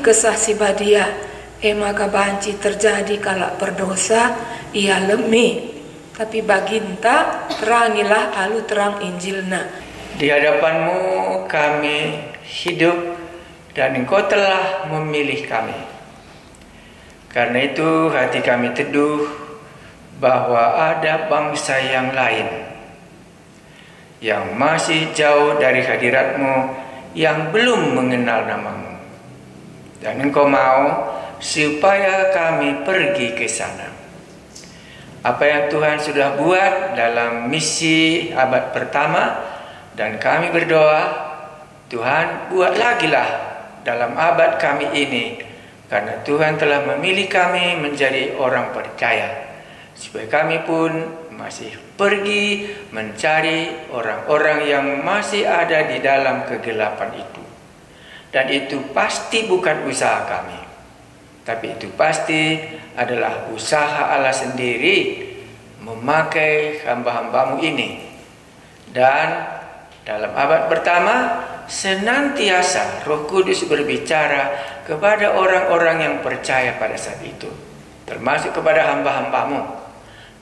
kesah si badia, maka banci terjadi kalak berdosa, ia lemi. Tapi baginta terangilah alu terang Injilna. Di hadapanmu kami hidup dan Engkau telah memilih kami. Karena itu hati kami teduh bahwa ada bangsa yang lain yang masih jauh dari hadirat-Mu, yang belum mengenal nama-Mu. Dan Engkau mau supaya kami pergi ke sana. Apa yang Tuhan sudah buat dalam misi abad pertama, dan kami berdoa, Tuhan buat lagi lah dalam abad kami ini, karena Tuhan telah memilih kami menjadi orang percaya, supaya kami pun masih pergi mencari orang-orang yang masih ada di dalam kegelapan itu. Dan itu pasti bukan usaha kami, tapi itu pasti adalah usaha Allah sendiri memakai hamba-hambamu ini. Dan dalam abad pertama senantiasa Roh Kudus berbicara kepada orang-orang yang percaya pada saat itu, termasuk kepada hamba-hambamu.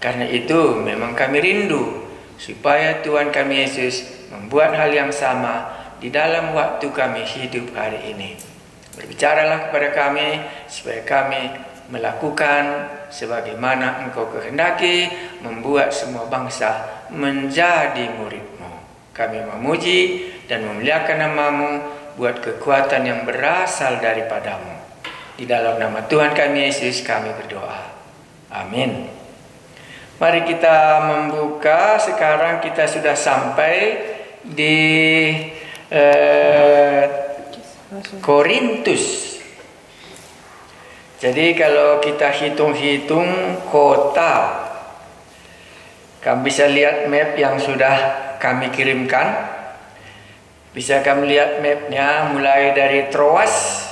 Karena itu memang kami rindu supaya Tuhan kami Yesus membuat hal yang sama di dalam waktu kami hidup hari ini. Berbicaralah kepada kami supaya kami melakukan sebagaimana Engkau kehendaki, membuat semua bangsa menjadi murid-Mu. Kami memuji dan memuliakan nama-Mu buat kekuatan yang berasal daripada-Mu. Di dalam nama Tuhan kami Yesus kami berdoa. Amin. Mari kita membuka. Sekarang kita sudah sampai di Korintus. Jadi kalau kita hitung-hitung kota, kamu bisa lihat map yang sudah kami kirimkan. Bisa kamu lihat mapnya mulai dari Troas,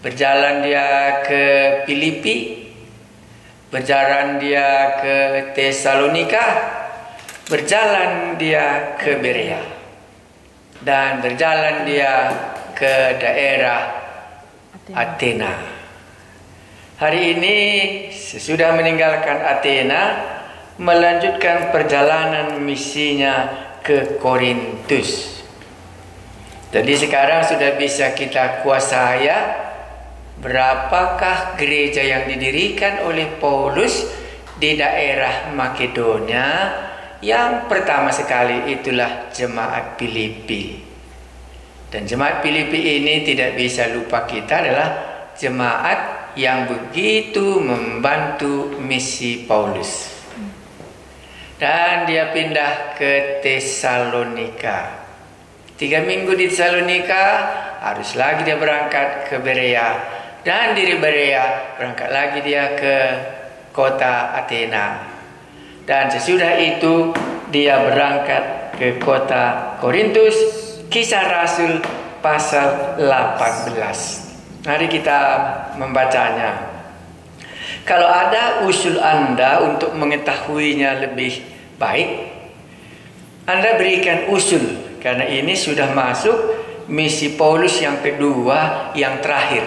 berjalan dia ke Filipi, berjalan dia ke Tesalonika, berjalan dia ke Berea, dan berjalan dia ke daerah Athena. Hari ini sesudah meninggalkan Athena, melanjutkan perjalanan misinya ke Korintus. Jadi sekarang sudah bisa kita kuasai ya, berapakah gereja yang didirikan oleh Paulus di daerah Makedonia. Yang pertama sekali itulah jemaat Filipi. Dan jemaat Filipi ini tidak bisa lupa kita adalah jemaat yang begitu membantu misi Paulus. Dan dia pindah ke Tesalonika. 3 minggu di Tesalonika, harus lagi dia berangkat ke Berea. Dan dari Berea berangkat lagi dia ke kota Athena. Dan sesudah itu dia berangkat ke kota Korintus. Kisah Rasul pasal 18. Mari kita membacanya. Kalau ada usul Anda untuk mengetahuinya lebih baik, Anda berikan usul, karena ini sudah masuk misi Paulus yang kedua, yang terakhir.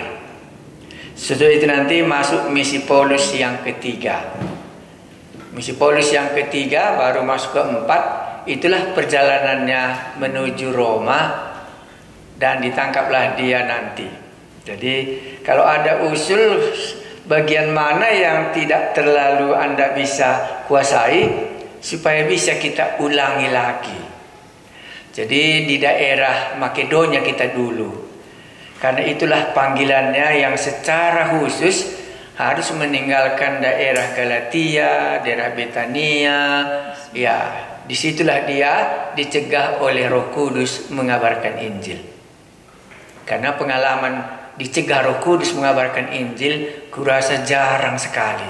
Setelah itu nanti masuk misi Paulus yang ketiga. Misi Paulus yang ketiga baru masuk keempat. Itulah perjalanannya menuju Roma, dan ditangkaplah dia nanti. Jadi kalau ada usul bagian mana yang tidak terlalu Anda bisa kuasai, supaya bisa kita ulangi lagi. Jadi di daerah Makedonia kita dulu, karena itulah panggilannya yang secara khusus harus meninggalkan daerah Galatia, daerah Betania. Ya, disitulah dia dicegah oleh Roh Kudus mengabarkan Injil. Karena pengalaman dicegah Roh Kudus mengabarkan Injil, kurasa jarang sekali.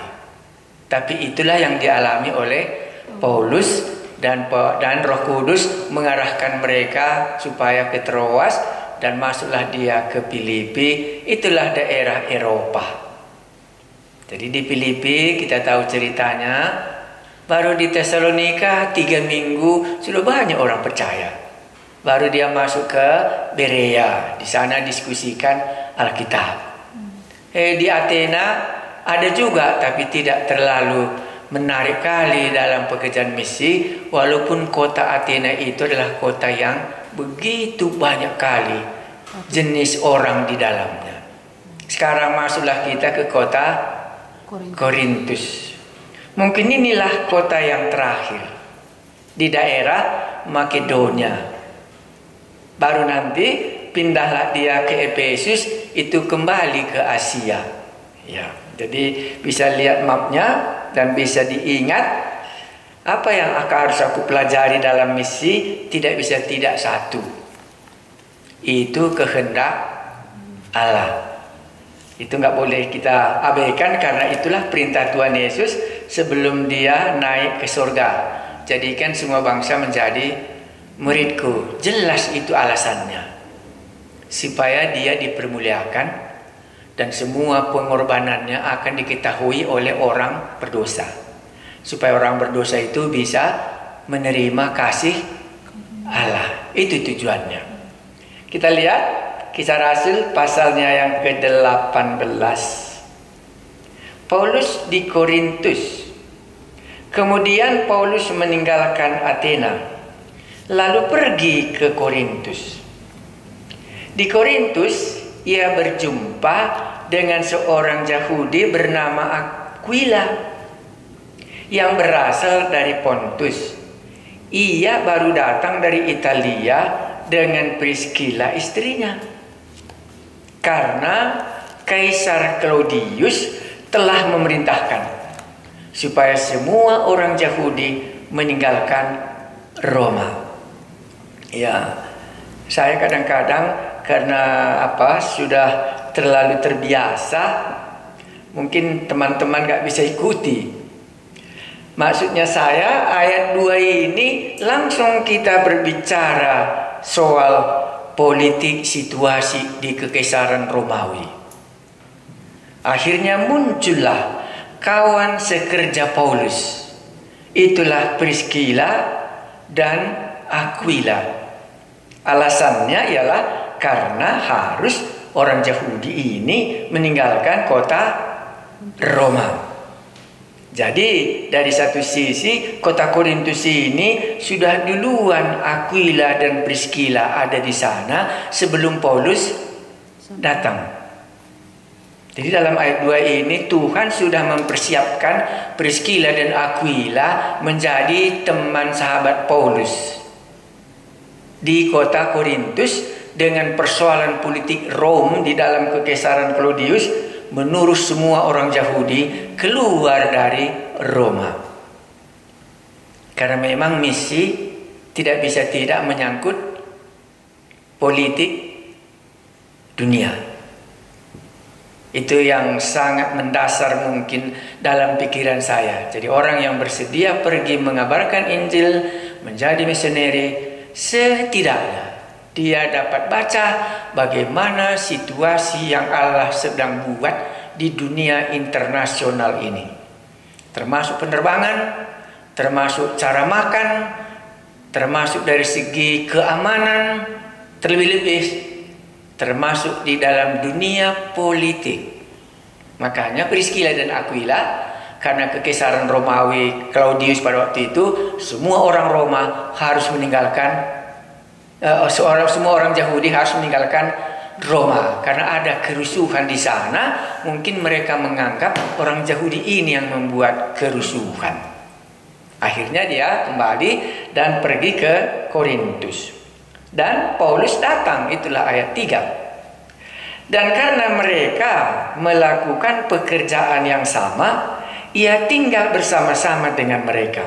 Tapi itulah yang dialami oleh Paulus, dan Roh Kudus mengarahkan mereka supaya ke Troas, dan masuklah dia ke Filipi. Itulah daerah Eropa. Jadi di Filipi kita tahu ceritanya. Baru di Tesalonika 3 minggu sudah banyak orang percaya. Baru dia masuk ke Berea. Di sana diskusikan Alkitab. Di Athena ada juga, tapi tidak terlalu menarik kali dalam pekerjaan misi, walaupun kota Athena itu adalah kota yang begitu banyak kali jenis orang di dalamnya. Sekarang masuklah kita ke kota Korintus. Mungkin inilah kota yang terakhir di daerah Makedonia. Baru nanti pindahlah dia ke Efesus, itu kembali ke Asia. Ya, jadi bisa lihat mapnya dan bisa diingat apa yang harus aku pelajari dalam misi. Tidak bisa tidak satu, itu kehendak Allah. Itu nggak boleh kita abaikan, karena itulah perintah Tuhan Yesus sebelum dia naik ke surga. Jadikan semua bangsa menjadi muridku. Jelas itu alasannya, supaya dia dipermuliakan dan semua pengorbanannya akan diketahui oleh orang berdosa, supaya orang berdosa itu bisa menerima kasih Allah. Itu tujuannya. Kita lihat Kisah Rasul pasalnya yang ke-18. Paulus di Korintus. Kemudian Paulus meninggalkan Athena, lalu pergi ke Korintus. Di Korintus ia berjumpa dengan seorang Yahudi bernama Aquila yang berasal dari Pontus. Ia baru datang dari Italia dengan Priscilla istrinya, karena Kaisar Claudius telah memerintahkan supaya semua orang Yahudi meninggalkan Roma. Ya, saya kadang-kadang karena sudah terlalu terbiasa, mungkin teman-teman gak bisa ikuti. Maksudnya saya ayat 2 ini langsung kita berbicara soal politik situasi di Kekaisaran Romawi. Akhirnya muncullah kawan sekerja Paulus. Itulah Priscilla dan Aquila. Alasannya ialah karena harus orang Yahudi ini meninggalkan kota Roma. Jadi dari satu sisi kota Korintus ini sudah duluan Aquila dan Priscilla ada di sana sebelum Paulus datang. Jadi dalam ayat 2 ini Tuhan sudah mempersiapkan Priscilla dan Aquila menjadi teman sahabat Paulus di kota Korintus. Dengan persoalan politik Rom di dalam Kekaisaran Claudius, menurut semua orang Yahudi keluar dari Roma. Karena memang misi tidak bisa tidak menyangkut politik dunia. Itu yang sangat mendasar mungkin dalam pikiran saya. Jadi orang yang bersedia pergi mengabarkan Injil, menjadi misioneri, setidaknya dia dapat baca bagaimana situasi yang Allah sedang buat di dunia internasional ini. Termasuk penerbangan, termasuk cara makan, termasuk dari segi keamanan, terlebih-lebih termasuk di dalam dunia politik. Makanya Priscilla dan Aquila, karena Kekaisaran Romawi Claudius pada waktu itu, semua orang Roma harus meninggalkan semua orang Yahudi harus meninggalkan Roma karena ada kerusuhan di sana. Mungkin mereka menganggap orang Yahudi ini yang membuat kerusuhan. Akhirnya dia kembali dan pergi ke Korintus. Dan Paulus datang, itulah ayat 3. Dan karena mereka melakukan pekerjaan yang sama, ia tinggal bersama-sama dengan mereka.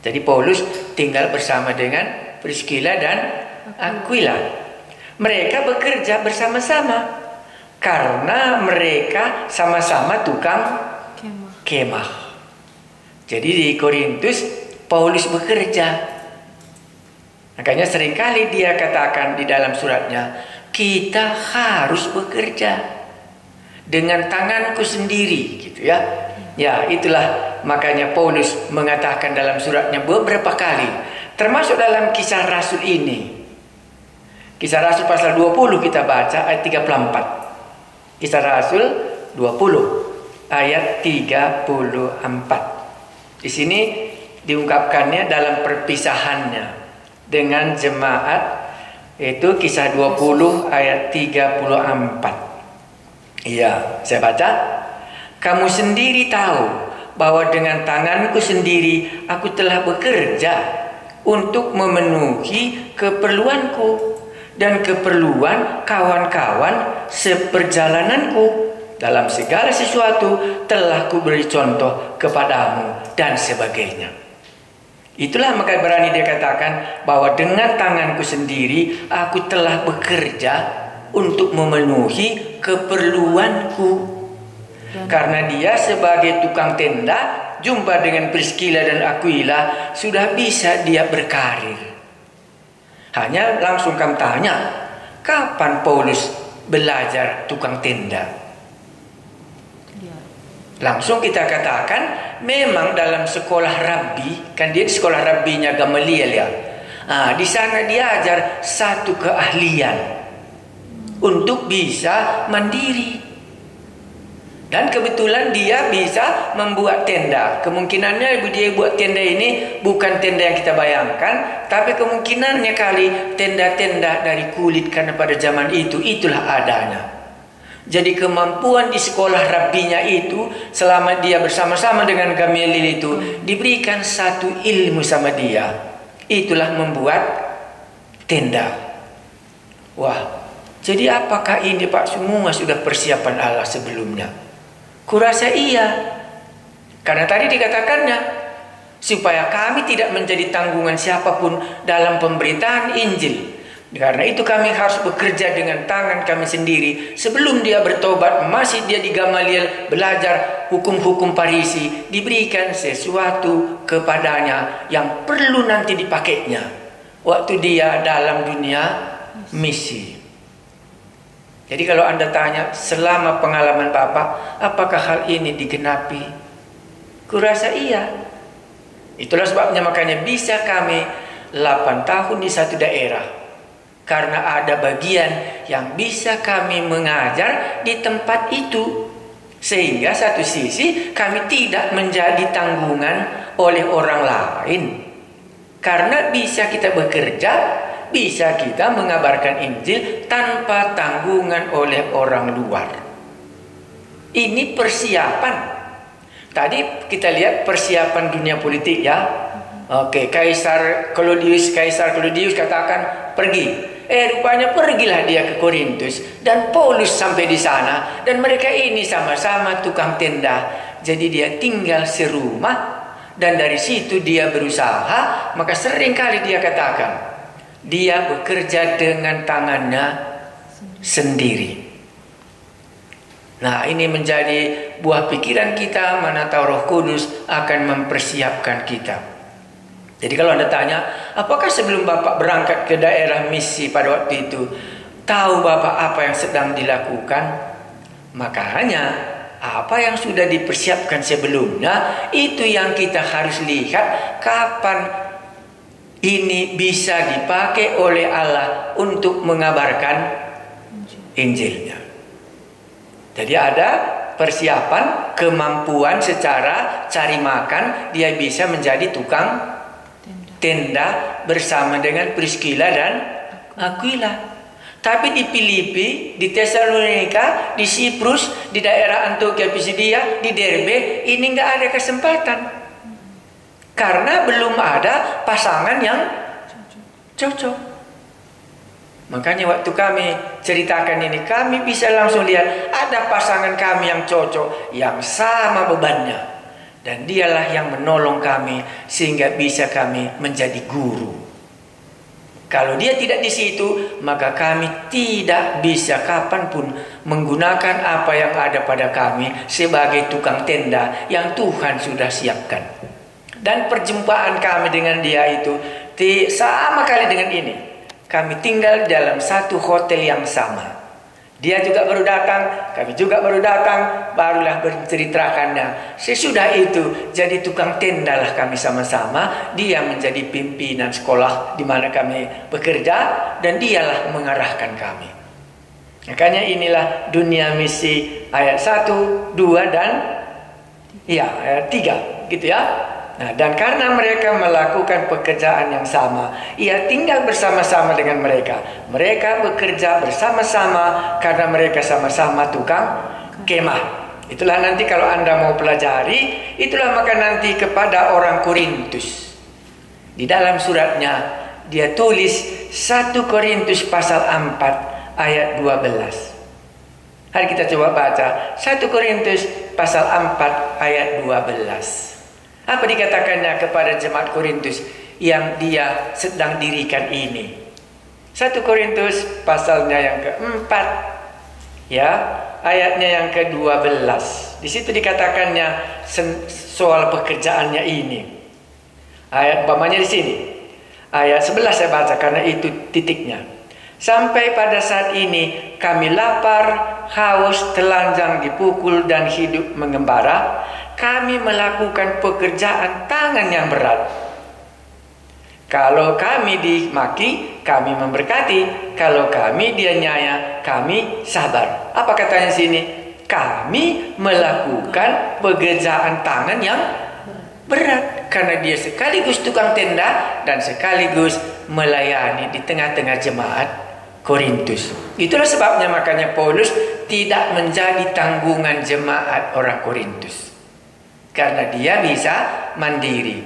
Jadi Paulus tinggal bersama dengan Priscilla dan Aquila. Mereka bekerja bersama-sama karena mereka sama-sama tukang kemah. Jadi di Korintus Paulus bekerja. Makanya seringkali dia katakan di dalam suratnya, kita harus bekerja dengan tanganku sendiri, gitu ya. Ya, itulah makanya Paulus mengatakan dalam suratnya beberapa kali, termasuk dalam Kisah Rasul ini. Kisah Rasul pasal 20 kita baca ayat 34. Kisah Rasul 20 ayat 34. Di sini diungkapkannya dalam perpisahannya dengan jemaat, yaitu Kisah 20 ayat 34. Iya, saya baca. Kamu sendiri tahu bahwa dengan tanganku sendiri aku telah bekerja untuk memenuhi keperluanku dan keperluan kawan-kawan seperjalananku. Dalam segala sesuatu telah kuberi contoh kepadamu dan sebagainya. Itulah maka berani dia katakan bahwa dengan tanganku sendiri aku telah bekerja untuk memenuhi keperluanku. Karena dia sebagai tukang tenda jumpa dengan Priscilla dan Aquila, sudah bisa dia berkarir. Hanya langsung kami tanya, kapan Paulus belajar tukang tenda? Langsung kita katakan, memang dalam sekolah rabbi, kan dia sekolah rabbinya Gamaliel ya. Di sana dia ajar satu keahlian untuk bisa mandiri. Dan kebetulan dia bisa membuat tenda. Kemungkinannya dia buat tenda ini bukan tenda yang kita bayangkan, tapi kemungkinannya kali tenda-tenda dari kulit, karena pada zaman itu itulah adanya. Jadi kemampuan di sekolah rabbinya itu, selama dia bersama-sama dengan Gamaliel itu, diberikan satu ilmu sama dia. Itulah membuat tenda. Wah, jadi apakah ini Pak semua sudah persiapan Allah sebelumnya? Kurasa iya. Karena tadi dikatakannya, supaya kami tidak menjadi tanggungan siapapun dalam pemberitaan Injil. Karena itu kami harus bekerja dengan tangan kami sendiri. Sebelum dia bertobat, masih dia di Gamaliel belajar hukum-hukum Farisi, diberikan sesuatu kepadanya yang perlu nanti dipakainya waktu dia dalam dunia misi. Jadi kalau Anda tanya, selama pengalaman Bapak, apakah hal ini digenapi? Kurasa iya. Itulah sebabnya makanya bisa kami 8 tahun di satu daerah. Karena ada bagian yang bisa kami mengajar di tempat itu. Sehingga satu sisi kami tidak menjadi tanggungan oleh orang lain. Karena bisa kita bekerja, bisa kita mengabarkan Injil tanpa tanggungan oleh orang luar. Ini persiapan. Tadi kita lihat persiapan dunia politik ya. Oke, Kaisar Claudius katakan pergi. Rupanya pergilah dia ke Korintus dan Paulus sampai di sana, dan mereka ini sama-sama tukang tenda. Jadi dia tinggal serumah dan dari situ dia berusaha. Maka sering kali dia katakan dia bekerja dengan tangannya sendiri. Nah, ini menjadi buah pikiran kita, mana tahu Roh Kudus akan mempersiapkan kita. Jadi kalau Anda tanya, apakah sebelum Bapak berangkat ke daerah misi pada waktu itu, tahu Bapak apa yang sedang dilakukan? Makanya, apa yang sudah dipersiapkan sebelumnya, itu yang kita harus lihat kapan ini bisa dipakai oleh Allah untuk mengabarkan Injilnya. Jadi ada persiapan, kemampuan secara cari makan, dia bisa menjadi tukang tenda bersama dengan Priscilla dan Aquila. Tapi di Filipi, di Tesalonika, di Siprus, di daerah Antioquia Pisidia, di Derbe, ini nggak ada kesempatan. Karena belum ada pasangan yang cocok. Makanya waktu kami ceritakan ini, kami bisa langsung lihat ada pasangan kami yang cocok, yang sama bebannya. Dan dialah yang menolong kami sehingga bisa kami menjadi guru. Kalau dia tidak di situ, maka kami tidak bisa kapanpun menggunakan apa yang ada pada kami sebagai tukang tenda yang Tuhan sudah siapkan. Dan perjumpaan kami dengan dia itu sama kali dengan ini. Kami tinggal dalam satu hotel yang sama. Dia juga baru datang, kami juga baru datang, barulah berceritakannya. Sesudah itu jadi tukang tenda lah kami sama-sama. Dia menjadi pimpinan sekolah di mana kami bekerja dan dialah mengarahkan kami. Makanya inilah dunia misi ayat 1, 2 dan ayat 3 gitu ya. Nah, dan karena mereka melakukan pekerjaan yang sama, ia tinggal bersama-sama dengan mereka. Mereka bekerja bersama-sama karena mereka sama-sama tukang kemah. Itulah nanti kalau Anda mau pelajari, itulah maka nanti kepada orang Korintus. Di dalam suratnya dia tulis 1 Korintus pasal 4 ayat 12. Hari kita coba baca 1 Korintus pasal 4 ayat 12. Apa dikatakannya kepada jemaat Korintus yang dia sedang dirikan ini? 1 Korintus pasalnya yang keempat, ya, ayatnya yang ke-12. Di situ dikatakannya soal pekerjaannya ini. Ayat umpamanya di sini. Ayat 11 saya baca karena itu titiknya. Sampai pada saat ini kami lapar, haus, telanjang, dipukul dan hidup mengembara. Kami melakukan pekerjaan tangan yang berat. Kalau kami dimaki, kami memberkati. Kalau kami dianiaya, kami sabar. Apa katanya sini? Kami melakukan pekerjaan tangan yang berat. Karena dia sekaligus tukang tenda dan sekaligus melayani di tengah-tengah jemaat Korintus. Itulah sebabnya makanya Paulus tidak menjadi tanggungan jemaat orang Korintus. Karena dia bisa mandiri.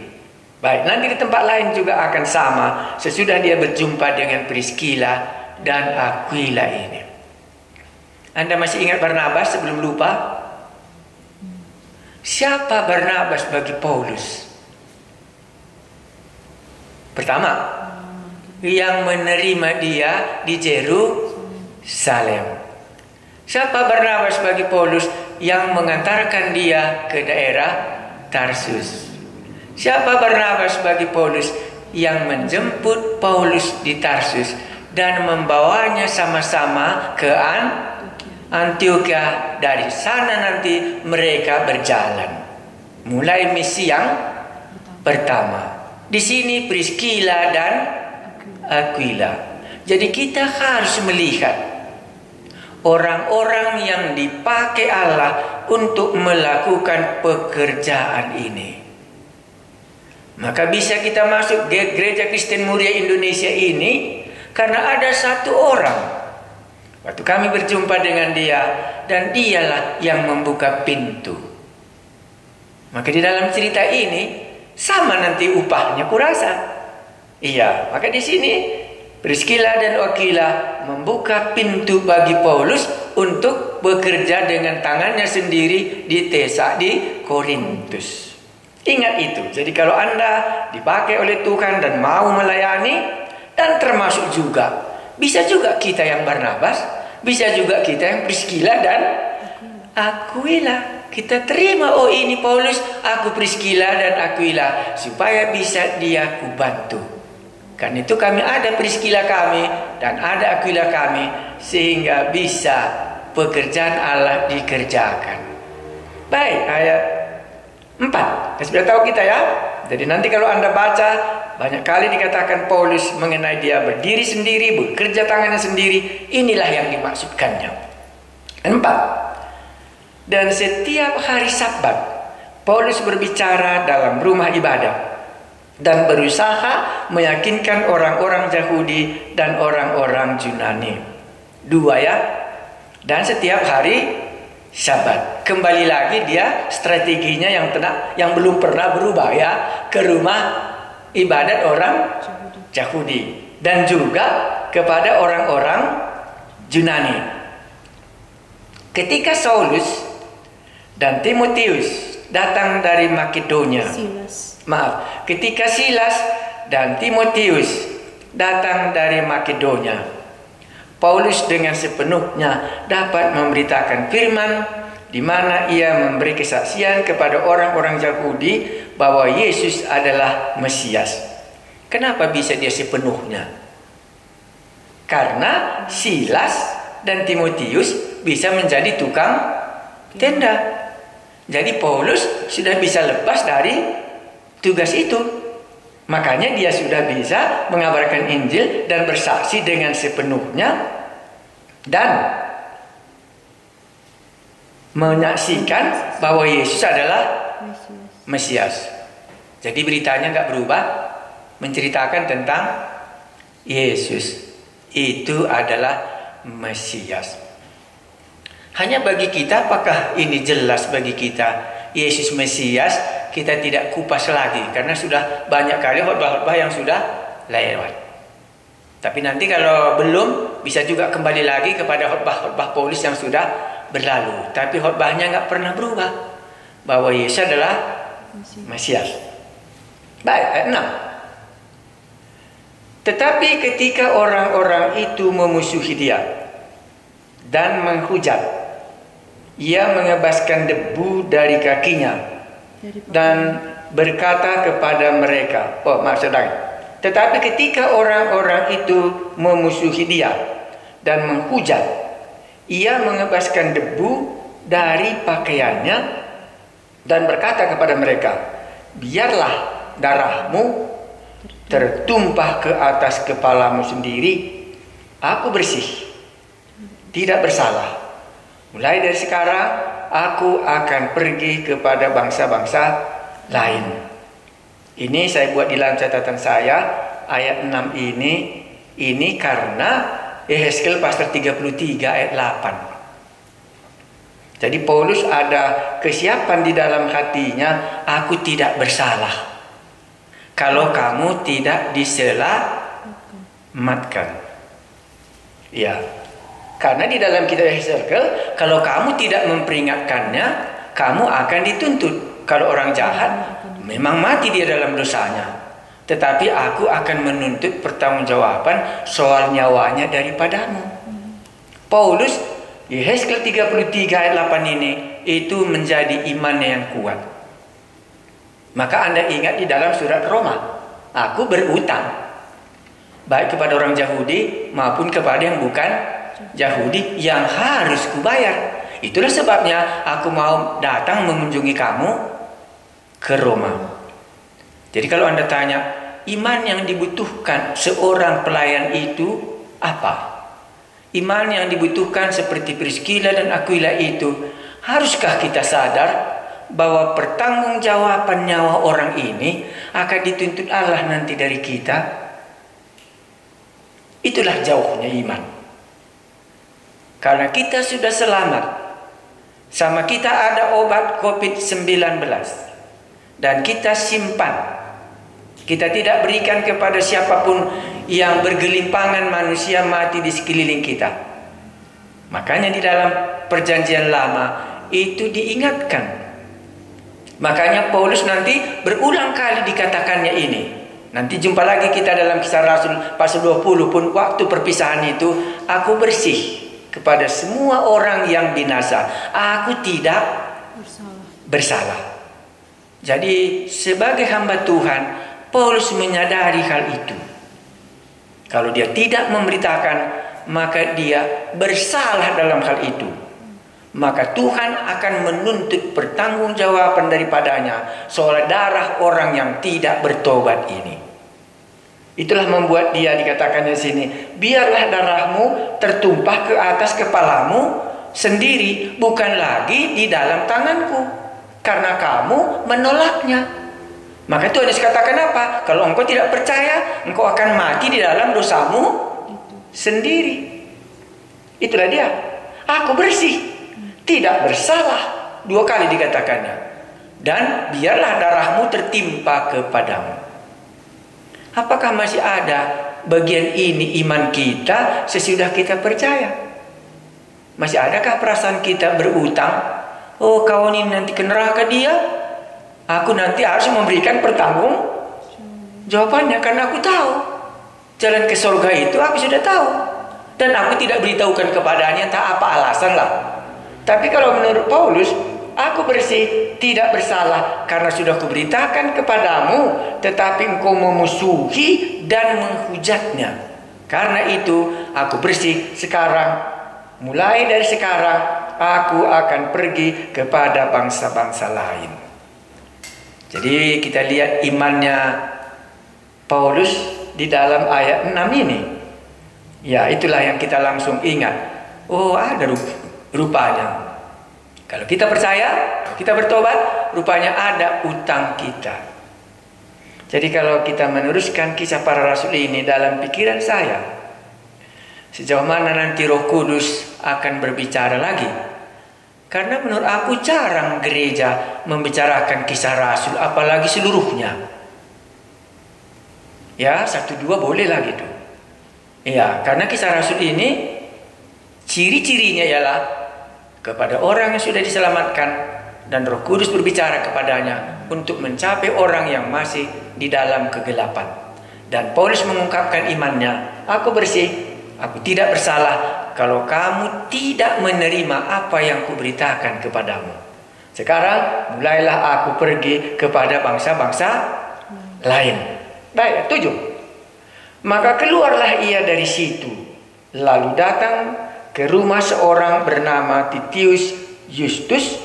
Baik, nanti di tempat lain juga akan sama sesudah dia berjumpa dengan Priscilla dan Aquila ini. Anda masih ingat Barnabas sebelum lupa? Siapa Barnabas bagi Paulus? Pertama, yang menerima dia di Yerusalem. Siapa Barnabas bagi Paulus? Yang mengantarkan dia ke daerah Tarsus. Siapa Barnabas bagi Paulus? Yang menjemput Paulus di Tarsus dan membawanya sama-sama ke Antioquia. Dari sana nanti mereka berjalan mulai misi yang pertama. Di sini Priscilla dan Aquila. Jadi kita harus melihat orang-orang yang dipakai Allah untuk melakukan pekerjaan ini. Maka bisa kita masuk Gereja Kristen Muria Indonesia ini karena ada satu orang. Waktu kami berjumpa dengan dia, dan dialah yang membuka pintu. Maka di dalam cerita ini sama nanti upahnya kurasa. Iya, maka di sini Priscilla dan Aquila membuka pintu bagi Paulus untuk bekerja dengan tangannya sendiri di Korintus. Ingat itu. Jadi kalau Anda dipakai oleh Tuhan dan mau melayani, dan termasuk juga bisa juga kita yang Barnabas, bisa juga kita yang Priscilla dan Aquila. Kita terima, oh ini Paulus, aku Priscilla dan Aquila, supaya bisa dia kubantu. Karena itu kami ada Priscilla kami dan ada Aquila kami, sehingga bisa pekerjaan Allah dikerjakan. Baik, ayat 4. Sudah tahu kita ya. Jadi nanti kalau Anda baca, banyak kali dikatakan Paulus mengenai dia berdiri sendiri, bekerja tangannya sendiri. Inilah yang dimaksudkannya. 4. Dan setiap hari Sabat, Paulus berbicara dalam rumah ibadah dan berusaha meyakinkan orang-orang Yahudi dan orang-orang Yunani. 2 ya. Dan setiap hari Sabat. Kembali lagi dia strateginya yang belum pernah berubah ya, ke rumah ibadat orang Yahudi dan juga kepada orang-orang Yunani. Ketika Saulus dan Timotius datang dari Makedonia, ketika Silas dan Timotius datang dari Makedonia, Paulus dengan sepenuhnya dapat memberitakan firman, di mana ia memberi kesaksian kepada orang-orang Yahudi bahwa Yesus adalah Mesias. Kenapa bisa dia sepenuhnya? Karena Silas dan Timotius bisa menjadi tukang tenda. Jadi Paulus sudah bisa lepas dari tugas itu. Makanya dia sudah bisa mengabarkan Injil dan bersaksi dengan sepenuhnya. Dan menyaksikan bahwa Yesus adalah Mesias. Jadi beritanya nggak berubah, menceritakan tentang Yesus itu adalah Mesias. Hanya bagi kita, apakah ini jelas bagi kita Yesus Mesias? Kita tidak kupas lagi karena sudah banyak kali khotbah-khotbah yang sudah lewat. Tapi nanti kalau belum, bisa juga kembali lagi kepada khotbah-khotbah Paulus yang sudah berlalu. Tapi khotbahnya nggak pernah berubah bahwa Yesus adalah Mesias. Baik, ayat 6. Tetapi ketika orang-orang itu memusuhi dia dan menghujat, ia mengebaskan debu dari kakinya dan berkata kepada mereka, tetapi ketika orang-orang itu memusuhi dia dan menghujat, ia mengebaskan debu dari pakaiannya dan berkata kepada mereka, biarlah darahmu tertumpah ke atas kepalamu sendiri, aku bersih, tidak bersalah. Mulai dari sekarang aku akan pergi kepada bangsa-bangsa lain. Ini saya buat di dalam catatan saya, ayat 6 ini karena Yehezkiel pasal 33 ayat 8. Jadi Paulus ada kesiapan di dalam hatinya, aku tidak bersalah kalau kamu tidak diselamatkan. Ya, karena di dalam kitab Yehezkiel, kalau kamu tidak memperingatkannya, kamu akan dituntut. Kalau orang jahat, memang mati dia dalam dosanya, tetapi aku akan menuntut pertanggungjawaban soal nyawanya daripadamu. Paulus, Yehezkiel 33 ayat 8 ini, itu menjadi imannya yang kuat. Maka Anda ingat di dalam surat Roma, aku berutang baik kepada orang Yahudi maupun kepada yang bukan Yahudi yang harus kubayar. Itulah sebabnya aku mau datang mengunjungi kamu ke Roma. Jadi kalau Anda tanya, iman yang dibutuhkan seorang pelayan itu apa? Iman yang dibutuhkan seperti Priscilla dan Aquila itu, haruskah kita sadar bahwa pertanggungjawaban nyawa orang ini akan dituntut Allah nanti dari kita? Itulah jauhnya iman. Karena kita sudah selamat, sama kita ada obat COVID-19 dan kita simpan. Kita tidak berikan kepada siapapun yang bergelimpangan manusia mati di sekeliling kita. Makanya di dalam perjanjian lama itu diingatkan. Makanya Paulus nanti berulang kali dikatakannya ini. Nanti jumpa lagi kita dalam Kisah Rasul pasal 20 pun, waktu perpisahan itu, aku bersih kepada semua orang yang binasa, aku tidak bersalah. Jadi sebagai hamba Tuhan, Paulus menyadari hal itu. Kalau dia tidak memberitakan, maka dia bersalah dalam hal itu. Maka Tuhan akan menuntut pertanggungjawaban daripadanya soal darah orang yang tidak bertobat ini. Itulah membuat dia dikatakan di sini, biarlah darahmu tertumpah ke atas kepalamu sendiri, bukan lagi di dalam tanganku, karena kamu menolaknya. Maka Tuhan Yesus katakan apa? Kalau engkau tidak percaya, engkau akan mati di dalam dosamu sendiri. Itulah dia. Aku bersih, tidak bersalah. 2 kali dikatakannya. Dan biarlah darahmu tertimpa kepadamu. Apakah masih ada bagian ini iman kita sesudah kita percaya? Masih adakah perasaan kita berutang? Oh, kawan ini nanti ke neraka dia, aku nanti harus memberikan pertanggung jawabannya, karena aku tahu jalan ke surga itu aku sudah tahu, dan aku tidak beritahukan kepadanya tak apa alasan lah. Tapi kalau menurut Paulus, aku bersih, tidak bersalah karena sudah kuberitakan kepadamu, tetapi engkau memusuhi dan menghujatnya. Karena itu aku bersih sekarang. Mulai dari sekarang aku akan pergi kepada bangsa-bangsa lain. Jadi kita lihat imannya Paulus di dalam ayat 6 ini. Ya, itulah yang kita langsung ingat. Oh, ada rupanya. Kalau kita percaya, kalau kita bertobat, rupanya ada utang kita. Jadi kalau kita meneruskan kisah para rasul ini dalam pikiran saya, sejauh mana nanti Roh Kudus akan berbicara lagi. Karena menurut aku jarang gereja membicarakan kisah rasul, apalagi seluruhnya. Ya, 1-2 boleh lah gitu. Ya, karena kisah rasul ini ciri-cirinya ialah kepada orang yang sudah diselamatkan dan Roh Kudus berbicara kepadanya untuk mencapai orang yang masih di dalam kegelapan. Dan Paulus mengungkapkan imannya, aku bersih, aku tidak bersalah kalau kamu tidak menerima apa yang kuberitakan kepadamu. Sekarang mulailah aku pergi kepada bangsa-bangsa lain. Baik, 7. Maka keluarlah ia dari situ, lalu datang ke rumah seorang bernama Titius Justus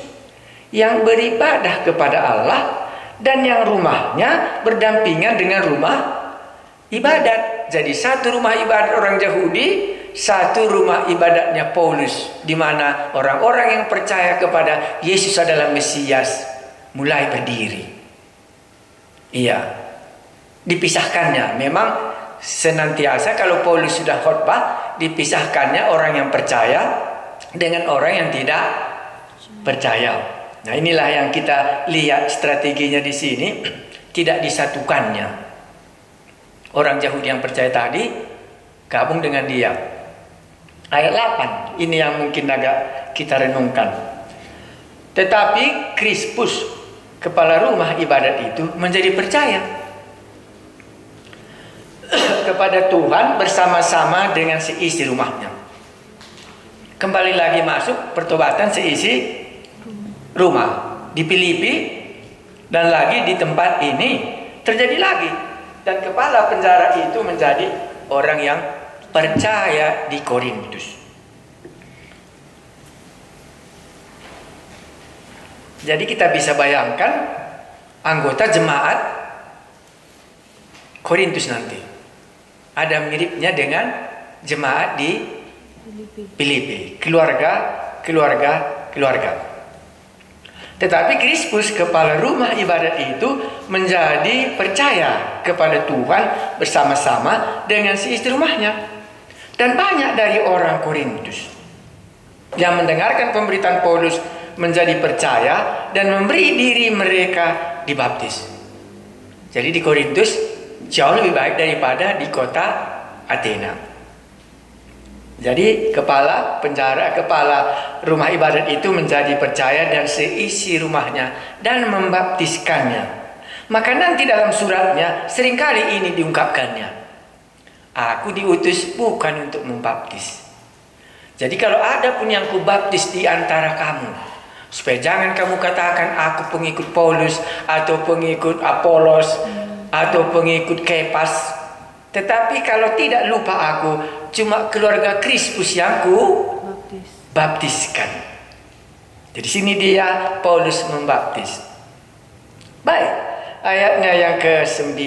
yang beribadah kepada Allah dan yang rumahnya berdampingan dengan rumah ibadat. Jadi satu rumah ibadat orang Yahudi, satu rumah ibadatnya Paulus, di mana orang-orang yang percaya kepada Yesus adalah Mesias mulai berdiri. Iya. Dipisahkannya, memang senantiasa kalau Paulus sudah khotbah, dipisahkannya orang yang percaya dengan orang yang tidak percaya. Nah, inilah yang kita lihat strateginya di sini, tidak disatukannya. Orang Yahudi yang percaya tadi gabung dengan dia. Ayat 8, ini yang mungkin agak kita renungkan. Tetapi Krispus, kepala rumah ibadat itu, menjadi percaya kepada Tuhan bersama-sama dengan seisi rumahnya. Kembali lagi masuk pertobatan seisi rumah di Filipi, dan lagi di tempat ini terjadi lagi. Dan kepala penjara itu menjadi orang yang percaya di Korintus. Jadi kita bisa bayangkan anggota jemaat Korintus nanti ada miripnya dengan jemaat di Filipi, keluarga. Tetapi Krispus, kepala rumah ibadat itu, menjadi percaya kepada Tuhan bersama-sama dengan si istri rumahnya. Dan banyak dari orang Korintus yang mendengarkan pemberitaan Paulus menjadi percaya dan memberi diri mereka dibaptis. Jadi di Korintus jauh lebih baik daripada di kota Athena. Jadi kepala rumah ibadat itu menjadi percaya dan seisi rumahnya dan membaptiskannya. Maka nanti dalam suratnya seringkali ini diungkapkannya. Aku diutus bukan untuk membaptis. Jadi kalau ada pun yang kubaptis di antara kamu, supaya jangan kamu katakan aku pengikut Paulus atau pengikut Apolos atau pengikut Kepas. Tetapi kalau tidak lupa aku, cuma keluarga Krispus yang ku baptiskan. Jadi sini dia Paulus membaptis. Baik, ayatnya yang ke-9.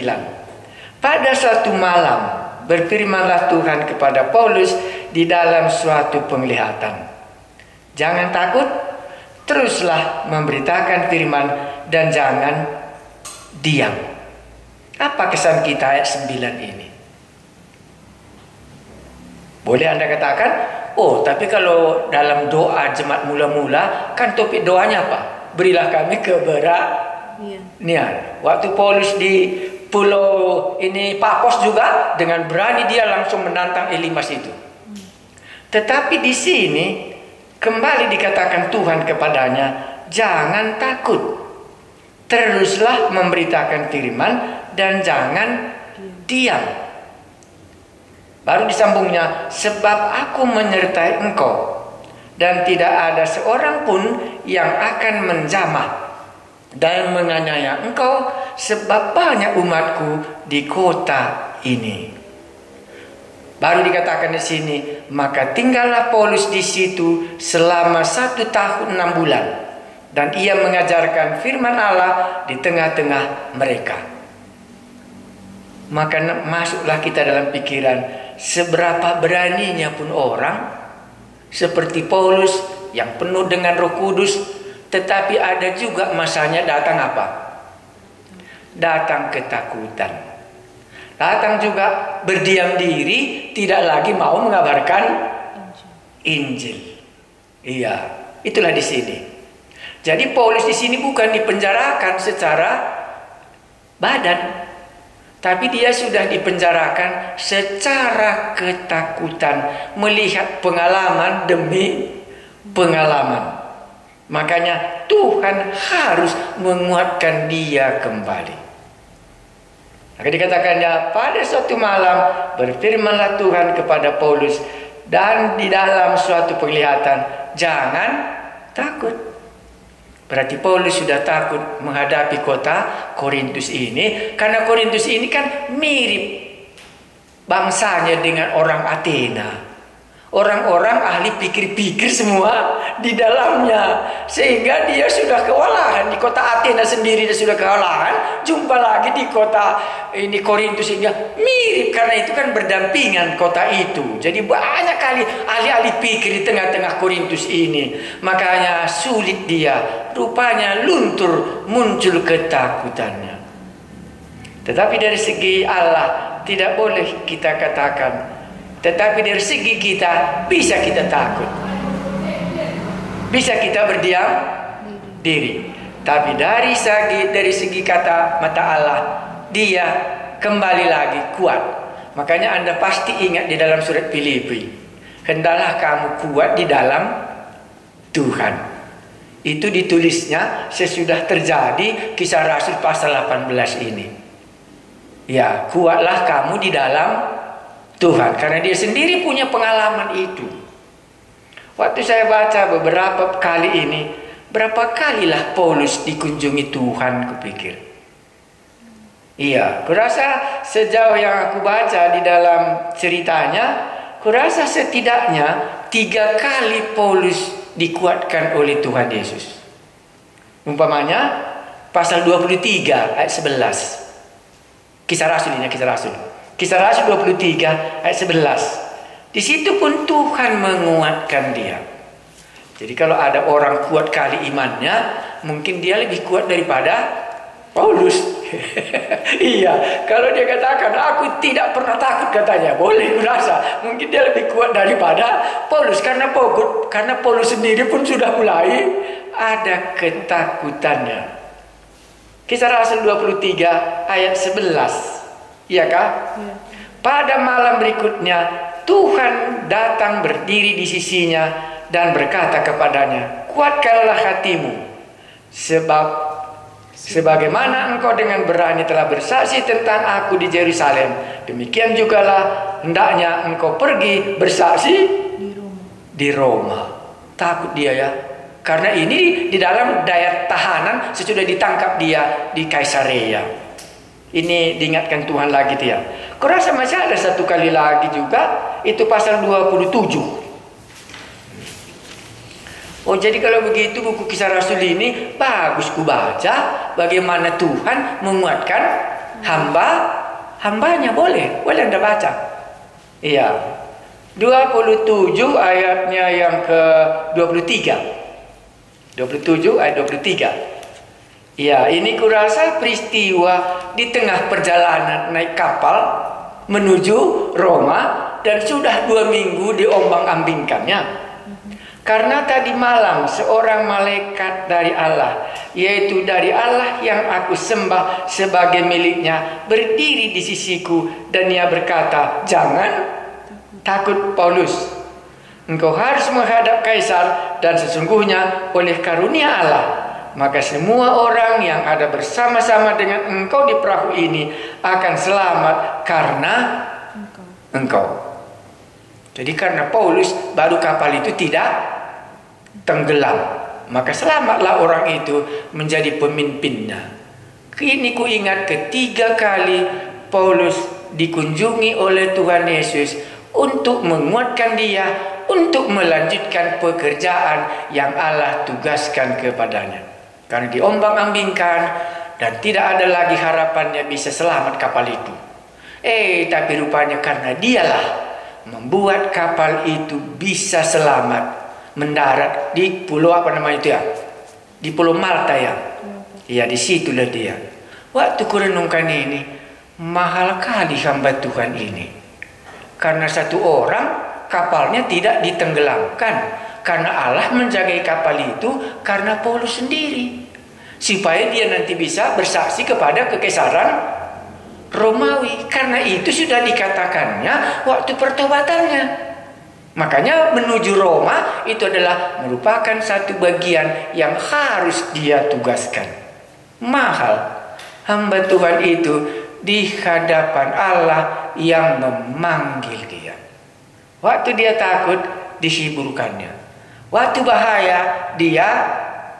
Pada suatu malam berfirmanlah Tuhan kepada Paulus di dalam suatu penglihatan. Jangan takut, teruslah memberitakan firman dan jangan diam. Apa kesan kita ayat 9 ini? Boleh Anda katakan, oh tapi kalau dalam doa jemaat mula-mula, kan topik doanya apa? Berilah kami keberanian. Waktu Paulus di pulau ini Papos juga, dengan berani dia langsung menantang Elimas itu. Tetapi di sini kembali dikatakan Tuhan kepadanya, jangan takut, teruslah memberitakan firman dan jangan diam. Baru disambungnya, sebab aku menyertai engkau dan tidak ada seorang pun yang akan menjamah dan menganiaya engkau, sebab banyak umatku di kota ini. Baru dikatakan di sini, maka tinggallah Paulus di situ selama 1 tahun 6 bulan dan ia mengajarkan firman Allah di tengah-tengah mereka. Maka masuklah kita dalam pikiran, seberapa beraninya pun orang seperti Paulus yang penuh dengan Roh Kudus, tetapi ada juga masanya datang apa? Datang ketakutan. Datang juga berdiam diri, tidak lagi mau mengabarkan Injil. Iya, itulah di sini. Jadi Paulus di sini bukan dipenjarakan secara badan, tapi dia sudah dipenjarakan secara ketakutan, melihat pengalaman demi pengalaman. Makanya Tuhan harus menguatkan dia kembali. Maka dikatakannya, pada suatu malam berfirmanlah Tuhan kepada Paulus, dan di dalam suatu penglihatan, jangan takut. Berarti Paulus sudah takut menghadapi kota Korintus ini, karena Korintus ini kan mirip bangsanya dengan orang Athena. Orang-orang ahli pikir-pikir semua di dalamnya, sehingga dia sudah kewalahan di kota Athena sendiri, dia sudah kewalahan. Jumpa lagi di kota ini Korintus, sehingga mirip, karena itu kan berdampingan kota itu. Jadi banyak kali ahli-ahli pikir di tengah-tengah Korintus ini. Makanya sulit dia, rupanya luntur, muncul ketakutannya. Tetapi dari segi Allah tidak boleh kita katakan. Tetapi dari segi kita bisa kita takut, bisa kita berdiam diri. Tapi dari segi kata mata Allah, dia kembali lagi kuat. Makanya Anda pasti ingat di dalam surat Filipi, hendaklah kamu kuat di dalam Tuhan. Itu ditulisnya sesudah terjadi Kisah Rasul pasal 18 ini. Ya, kuatlah kamu di dalam Tuhan, karena dia sendiri punya pengalaman itu. Waktu saya baca beberapa kali ini, berapa kalilah Paulus dikunjungi Tuhan, kupikir. Iya, kurasa sejauh yang aku baca di dalam ceritanya, kurasa setidaknya 3 kali Paulus dikuatkan oleh Tuhan Yesus. Umpamanya pasal 23 ayat 11. Kisah Rasul ini, Kisah Rasul. Kisah Rasul 23 ayat 11. Di situ pun Tuhan menguatkan dia. Jadi kalau ada orang kuat kali imannya, mungkin dia lebih kuat daripada Paulus. Iya, kalau dia katakan aku tidak pernah takut, katanya, boleh kurasa mungkin dia lebih kuat daripada Paulus, karena Paulus sendiri pun sudah mulai ada ketakutannya. Kisah Rasul 23 ayat 11. Iya kah? Ya. Pada malam berikutnya Tuhan datang berdiri di sisinya dan berkata kepadanya, kuatkanlah hatimu, sebagaimana engkau dengan berani telah bersaksi tentang aku di Yerusalem, demikian jugalah hendaknya engkau pergi bersaksi di Roma. Takut dia ya, karena ini di dalam daya tahanan sesudah ditangkap dia di Kaisarea. Ini diingatkan Tuhan lagi dia. Kurasa masih ada satu kali lagi juga, itu pasal 27. Oh, jadi kalau begitu buku Kisah Rasul ini bagus ku baca, bagaimana Tuhan menguatkan hambanya. Boleh Anda baca. Iya. 27 ayatnya yang ke 23. 27 ayat 23. Ya, ini kurasa peristiwa di tengah perjalanan naik kapal menuju Roma, dan sudah 2 minggu diombang-ambingkannya. Karena tadi malam seorang malaikat dari Allah, yaitu dari Allah yang aku sembah sebagai miliknya, berdiri di sisiku, dan ia berkata, jangan takut Paulus, engkau harus menghadap Kaisar, dan sesungguhnya oleh karunia Allah maka semua orang yang ada bersama-sama dengan engkau di perahu ini akan selamat karena engkau. Jadi karena Paulus baru kapal itu tidak tenggelam, maka selamatlah orang itu menjadi pemimpinnya. Ini ku ingat ketiga kali Paulus dikunjungi oleh Tuhan Yesus untuk menguatkan dia, untuk melanjutkan pekerjaan yang Allah tugaskan kepadanya. Karena diombang-ambingkan dan tidak ada lagi harapannya bisa selamat kapal itu. Tapi rupanya karena dialah membuat kapal itu bisa selamat, mendarat di pulau apa namanya itu ya, di pulau Malta ya. Ya di situlah dia. Waktu kurenungkan ini, mahal kali hamba Tuhan ini. Karena satu orang kapalnya tidak ditenggelamkan, karena Allah menjaga kapal itu karena Paulus sendiri, supaya dia nanti bisa bersaksi kepada kekaisaran Romawi. Karena itu sudah dikatakannya waktu pertobatannya. Makanya menuju Roma itu adalah merupakan satu bagian yang harus dia tugaskan. Mahal hamba Tuhan itu di hadapan Allah yang memanggil dia. Waktu dia takut, dihiburkannya. Waktu bahaya, dia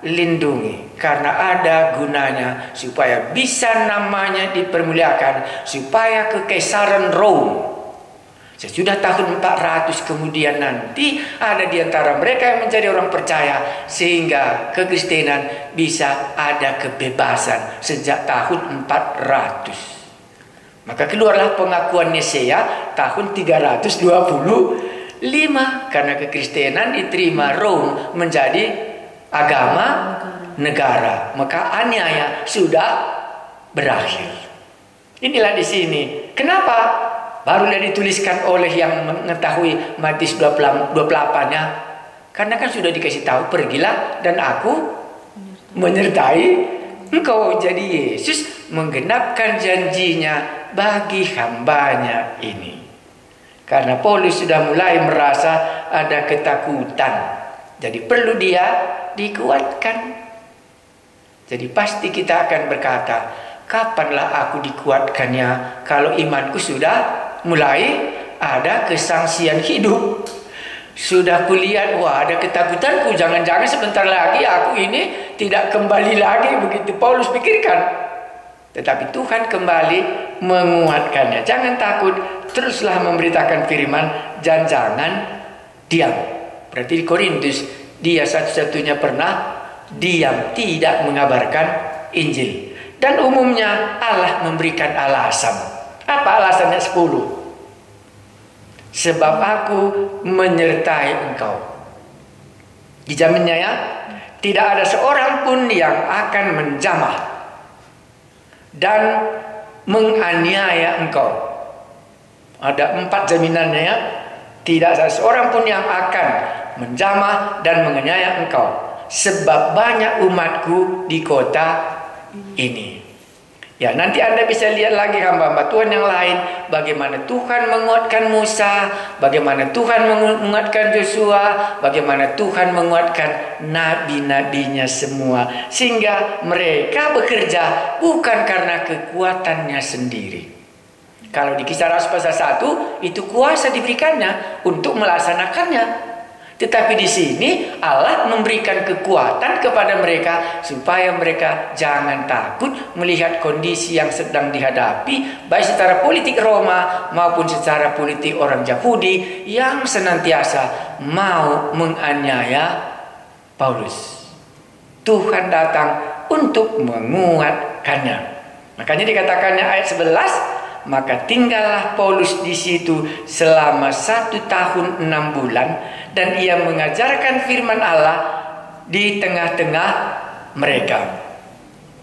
lindungi. Karena ada gunanya supaya bisa namanya dipermuliakan, supaya kekaisaran Rom sesudah tahun 400 kemudian nanti ada di antara mereka yang menjadi orang percaya, sehingga kekristenan bisa ada kebebasan sejak tahun 400. Maka keluarlah pengakuan Nisea tahun 325, karena kekristenan diterima Rom menjadi agama negara. Maka aniaya sudah berakhir. Inilah di sini. Kenapa? Barulah dituliskan oleh yang mengetahui Matius 28-nya. Karena kan sudah dikasih tahu, pergilah dan aku menyertai engkau. Jadi Yesus menggenapkan janjinya bagi hambanya ini. Karena Paulus sudah mulai merasa ada ketakutan, jadi perlu dia dikuatkan. Jadi pasti kita akan berkata, kapanlah aku dikuatkannya kalau imanku sudah mulai ada kesangsian hidup. Sudah kulihat, wah ada ketakutanku, jangan-jangan sebentar lagi aku ini tidak kembali lagi, begitu Paulus pikirkan. Tetapi Tuhan kembali menguatkannya. Jangan takut, teruslah memberitakan firman, jangan diam. Berarti di Korintus dia satu-satunya pernah diam, tidak mengabarkan Injil. Dan umumnya Allah memberikan alasan. Apa alasannya? 10. Sebab aku menyertai engkau. Dijaminnya ya, tidak ada seorang pun yang akan menjamah dan menganiaya engkau. Ada 4 jaminannya ya. Tidak ada seorang pun yang akan menjamah dan menganiaya engkau, sebab banyak umatku di kota ini. Ya, nanti Anda bisa lihat lagi hamba-hamba Tuhan yang lain, bagaimana Tuhan menguatkan Musa, bagaimana Tuhan menguatkan Yosua, bagaimana Tuhan menguatkan nabi-nabinya semua, sehingga mereka bekerja bukan karena kekuatannya sendiri. Kalau di Kisah Rasul pasal 1 itu kuasa diberikannya untuk melaksanakannya. Tetapi di sini Allah memberikan kekuatan kepada mereka supaya mereka jangan takut melihat kondisi yang sedang dihadapi, baik secara politik Roma maupun secara politik orang Yahudi yang senantiasa mau menganiaya Paulus. Tuhan datang untuk menguatkannya. Makanya dikatakannya ayat 11, maka tinggallah Paulus di situ selama 1 tahun 6 bulan. Dan ia mengajarkan firman Allah di tengah-tengah mereka.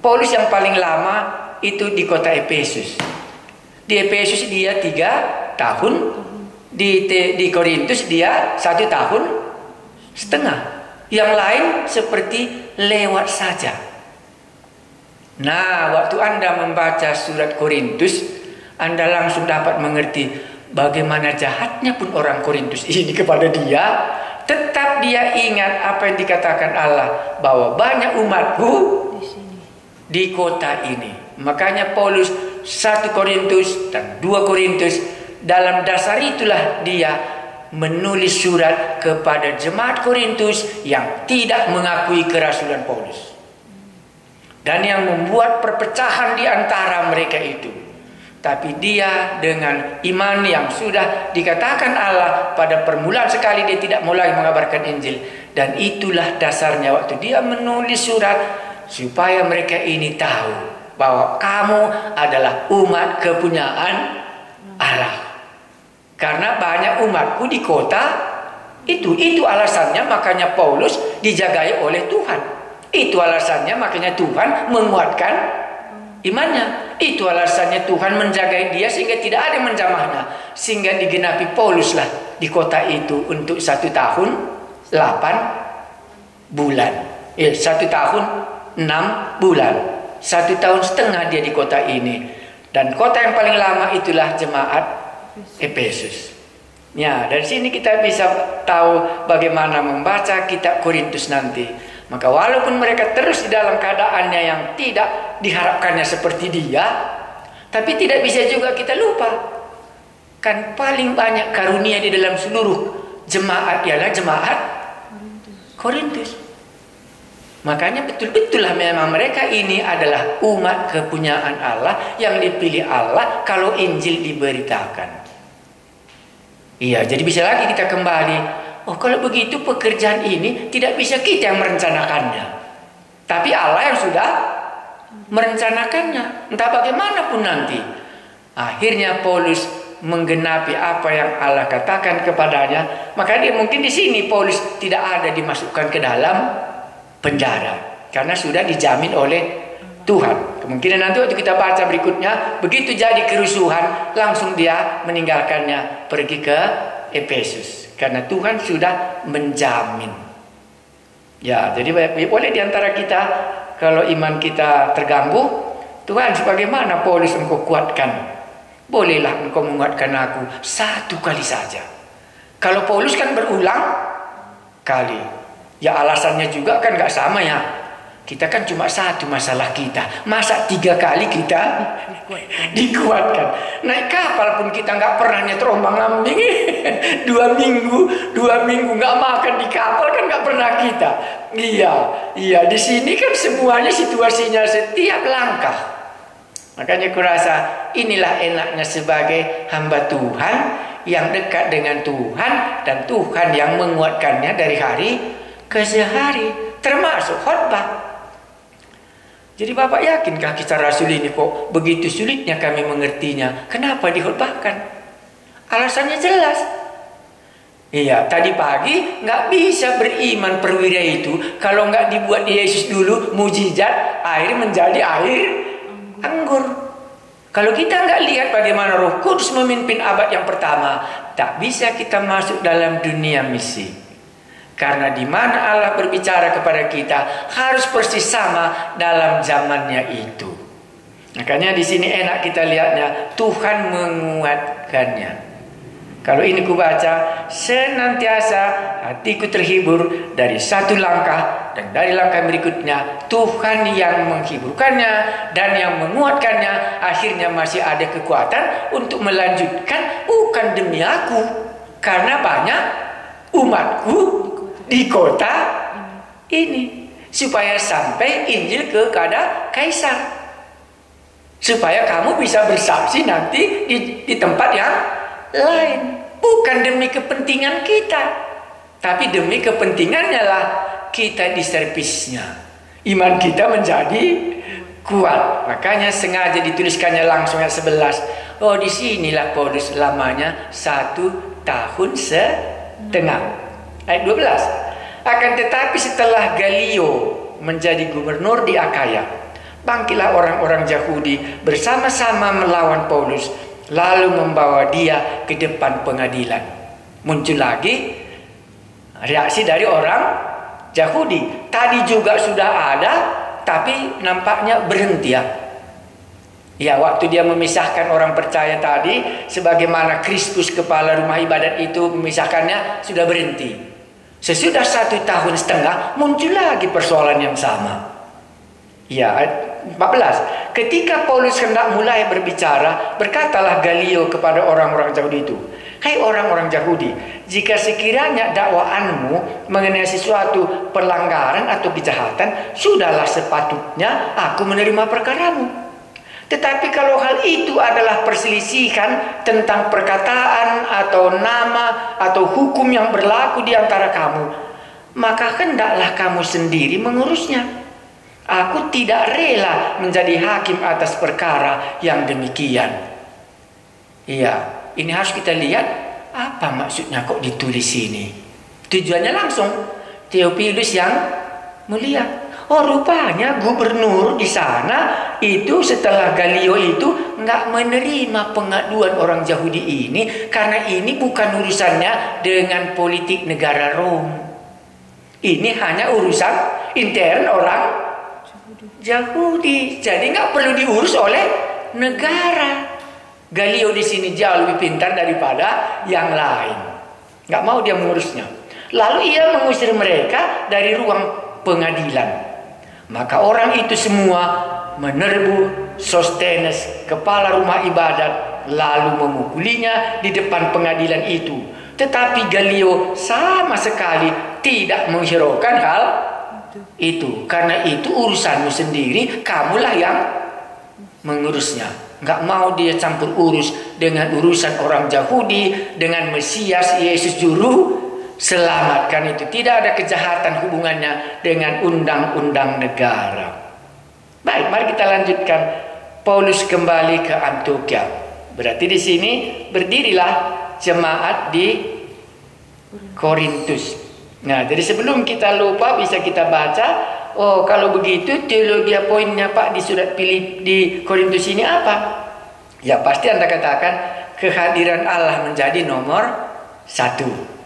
Paulus yang paling lama itu di kota Efesus. Di Efesus dia 3 tahun. Di Korintus dia 1 tahun setengah. Yang lain seperti lewat saja. Nah, waktu Anda membaca surat Korintus, Anda langsung dapat mengerti bagaimana jahatnya pun orang Korintus ini kepada dia. Tetap dia ingat apa yang dikatakan Allah, bahwa banyak umatku di kota ini. Makanya Paulus 1 Korintus dan 2 Korintus, dalam dasar itulah dia menulis surat kepada jemaat Korintus yang tidak mengakui kerasulan Paulus, dan yang membuat perpecahan di antara mereka itu. Tapi dia dengan iman yang sudah dikatakan Allah pada permulaan sekali, dia tidak mulai mengabarkan Injil. Dan itulah dasarnya waktu dia menulis surat, supaya mereka ini tahu bahwa kamu adalah umat kepunyaan Allah. Karena banyak umatku di kota Itu alasannya makanya Paulus dijagai oleh Tuhan. Itu alasannya makanya Tuhan menguatkan imannya. Itu alasannya Tuhan menjagai dia sehingga tidak ada yang menjamahnya. Sehingga digenapi Paulus lah di kota itu untuk 1 tahun 8 bulan. 1 tahun 6 bulan. 1 tahun setengah dia di kota ini. Dan kota yang paling lama itulah jemaat Efesus. Ya, dari sini kita bisa tahu bagaimana membaca kitab Korintus nanti. Maka walaupun mereka terus di dalam keadaannya yang tidak diharapkannya seperti dia, tapi tidak bisa juga kita lupa. Kan paling banyak karunia di dalam seluruh jemaat ialah jemaat Korintus. Makanya betul-betul lah memang mereka ini adalah umat kepunyaan Allah yang dipilih Allah kalau Injil diberitakan. Iya, jadi bisa lagi kita kembali. Oh, kalau begitu pekerjaan ini tidak bisa kita yang merencanakannya, tapi Allah yang sudah merencanakannya. Entah bagaimanapun nanti. Akhirnya Paulus menggenapi apa yang Allah katakan kepadanya. Maka dia mungkin di sini Paulus tidak ada dimasukkan ke dalam penjara karena sudah dijamin oleh Tuhan. Kemungkinan nanti waktu kita baca berikutnya, begitu jadi kerusuhan, langsung dia meninggalkannya, pergi ke Efesus. Karena Tuhan sudah menjamin. Ya, jadi boleh diantara kita, kalau iman kita terganggu, Tuhan sebagaimana Paulus engkau kuatkan. Bolehlah engkau menguatkan aku 1 kali saja. Kalau Paulus kan berulang kali. Ya alasannya juga kan gak sama ya. Kita kan cuma 1 masalah kita. Masa 3 kali kita dikuatkan. Naik kapal pun kita nggak pernah terombang-ambing. 2 minggu nggak makan di kapal kan nggak pernah kita. Iya. Di sini kan semuanya situasinya setiap langkah. Makanya kurasa inilah enaknya sebagai hamba Tuhan yang dekat dengan Tuhan dan Tuhan yang menguatkannya dari hari ke hari, termasuk khotbah. Jadi Bapak yakinkah kisah Rasul ini kok begitu sulitnya kami mengertinya? Kenapa dikhotbahkan? Alasannya jelas. Iya, tadi pagi nggak bisa beriman perwira itu kalau nggak dibuat Yesus dulu mujizat air menjadi air anggur. Kalau kita nggak lihat bagaimana Roh Kudus memimpin abad yang pertama, tak bisa kita masuk dalam dunia misi. Karena di mana Allah berbicara kepada kita harus persis sama dalam zamannya itu. Makanya di sini enak kita lihatnya, Tuhan menguatkannya. Kalau ini kubaca, senantiasa hatiku terhibur dari 1 langkah dan dari langkah berikutnya Tuhan yang menghiburkannya dan yang menguatkannya. Akhirnya masih ada kekuatan untuk melanjutkan, bukan demi aku, karena banyak umatku di kota ini, supaya sampai Injil kepada Kaisar, supaya kamu bisa bersaksi nanti di tempat yang lain. Bukan demi kepentingan kita, tapi demi kepentingannya lah kita di servisnya, iman kita menjadi kuat. Makanya sengaja dituliskannya langsung ayat 11. Oh, disinilah Paulus lamanya 1 tahun setengah. Ayat 12. Akan tetapi setelah Galio menjadi gubernur di Akaya, bangkitlah orang-orang Yahudi bersama-sama melawan Paulus, lalu membawa dia ke depan pengadilan. Muncul lagi reaksi dari orang Yahudi. Tadi juga sudah ada, tapi nampaknya berhenti ya. Ya, waktu dia memisahkan orang percaya tadi, sebagaimana Krispus kepala rumah ibadat itu memisahkannya, sudah berhenti. Sesudah 1 tahun setengah muncul lagi persoalan yang sama. Ya, 14. Ketika Paulus hendak mulai berbicara, berkatalah Galio kepada orang-orang Yahudi itu, "Hai orang-orang Yahudi, jika sekiranya dakwaanmu mengenai sesuatu pelanggaran atau kejahatan, sudahlah sepatutnya aku menerima perkaramu. Tetapi kalau hal itu adalah perselisihan tentang perkataan atau nama atau hukum yang berlaku di antara kamu, maka hendaklah kamu sendiri mengurusnya. Aku tidak rela menjadi hakim atas perkara yang demikian." Iya, ini harus kita lihat apa maksudnya kok ditulis ini. Tujuannya langsung Theophilus yang mulia. Oh, rupanya gubernur di sana itu setelah Galio itu nggak menerima pengaduan orang Yahudi ini karena ini bukan urusannya dengan politik negara Rom. Ini hanya urusan intern orang Yahudi. Jadi nggak perlu diurus oleh negara. Galio di sini jauh lebih pintar daripada yang lain. Nggak mau dia mengurusnya. Lalu ia mengusir mereka dari ruang pengadilan. Maka orang itu semua menerbu Sostenes, kepala rumah ibadat, lalu memukulinya di depan pengadilan itu. Tetapi Galio sama sekali tidak menghiraukan hal itu. Karena itu urusanmu sendiri, kamulah yang mengurusnya. Nggak mau dia campur urus dengan urusan orang Yahudi, dengan Mesias Yesus Juru Selamatkan itu. Tidak ada kejahatan hubungannya dengan undang-undang negara. Baik, mari kita lanjutkan. Paulus kembali ke Antiokhia. Berarti di sini berdirilah jemaat di Korintus. Nah, jadi sebelum kita lupa bisa kita baca. Oh, kalau begitu teologi poinnya Pak di surat Filipi di Korintus ini apa? Ya pasti Anda katakan kehadiran Allah menjadi nomor 1.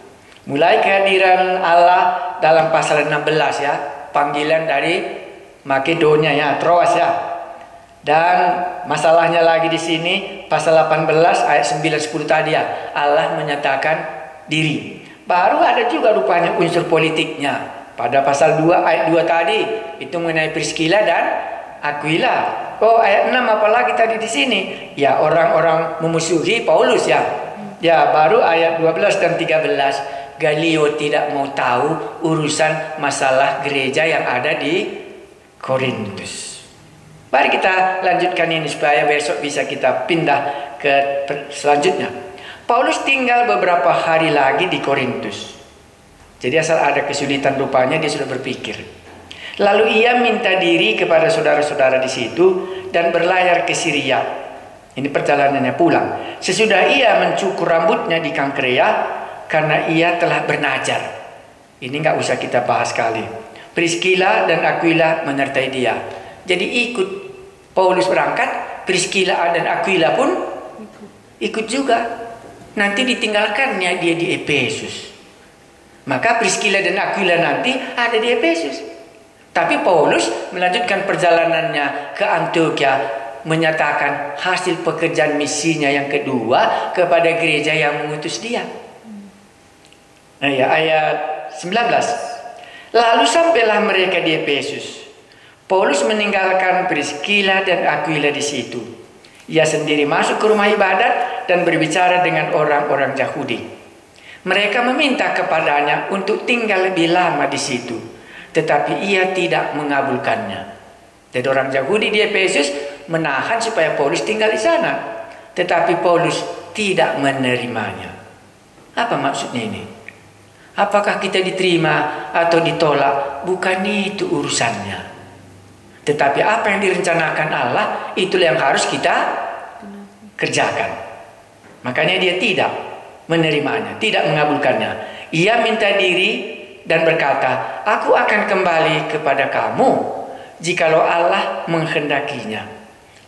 Mulai kehadiran Allah dalam pasal 16 ya, panggilan dari Makedonia ya, Troas ya. Dan masalahnya lagi di sini pasal 18 ayat 9 10 tadi ya, Allah menyatakan diri. Baru ada juga rupanya unsur politiknya. Pada pasal 2 ayat 2 tadi itu mengenai Priscilla dan Aquila. Oh, ayat 6 apalagi tadi di sini? Ya, orang-orang memusuhi Paulus ya. Ya, baru ayat 12 dan 13. Galio tidak mau tahu urusan masalah gereja yang ada di Korintus. Mari kita lanjutkan ini supaya besok bisa kita pindah ke selanjutnya. Paulus tinggal beberapa hari lagi di Korintus. Jadi asal ada kesulitan rupanya dia sudah berpikir. Lalu ia minta diri kepada saudara-saudara di situ dan berlayar ke Syria. Ini perjalanannya pulang. Sesudah ia mencukur rambutnya di Kangkrea karena ia telah bernajar. Ini nggak usah kita bahas sekali. Priscilla dan Aquila menyertai dia. Jadi ikut Paulus berangkat, Priscilla dan Aquila pun ikut juga. Nanti ditinggalkannya dia di Efesus. Maka Priscilla dan Aquila nanti ada di Efesus. Tapi Paulus melanjutkan perjalanannya ke Antiokhia, menyatakan hasil pekerjaan misinya yang kedua kepada gereja yang mengutus dia. Nah ya, ayat 19. Lalu sampailah mereka di Efesus. Paulus meninggalkan Priscilla dan Aquila di situ. Ia sendiri masuk ke rumah ibadat dan berbicara dengan orang-orang Yahudi. Mereka meminta kepadanya untuk tinggal lebih lama di situ, tetapi ia tidak mengabulkannya. Jadi orang Yahudi di Efesus menahan supaya Paulus tinggal di sana, tetapi Paulus tidak menerimanya. Apa maksudnya ini? Apakah kita diterima atau ditolak? Bukan itu urusannya. Tetapi apa yang direncanakan Allah, itulah yang harus kita kerjakan. Makanya dia tidak menerimanya, tidak mengabulkannya. Ia minta diri dan berkata, aku akan kembali kepada kamu jikalau Allah menghendakinya.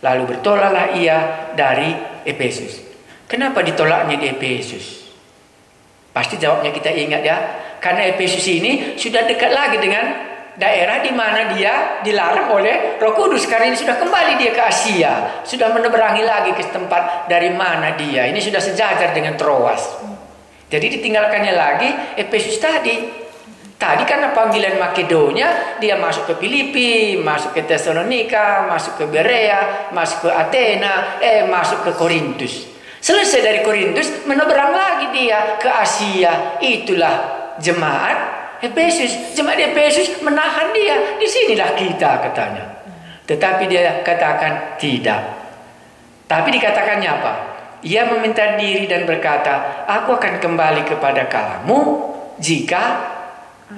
Lalu bertolaklah ia dari Efesus. Kenapa ditolaknya di Efesus? Pasti jawabnya kita ingat ya. Karena Efesus ini sudah dekat lagi dengan daerah di mana dia dilarang oleh Roh Kudus. Karena ini sudah kembali dia ke Asia. Sudah meneberangi lagi ke tempat dari mana dia. Ini sudah sejajar dengan Troas. Jadi ditinggalkannya lagi Efesus tadi. Tadi karena panggilan Makedonia, dia masuk ke Filipi, masuk ke Tesalonika, masuk ke Berea, masuk ke Athena, masuk ke Korintus. Selesai dari Korintus, meneberang lagi dia ke Asia. Itulah jemaat Efesus. Jemaat Efesus menahan dia. Disinilah kita katanya. Tetapi dia katakan tidak. Tapi dikatakannya apa? Ia meminta diri dan berkata, aku akan kembali kepada kamu jika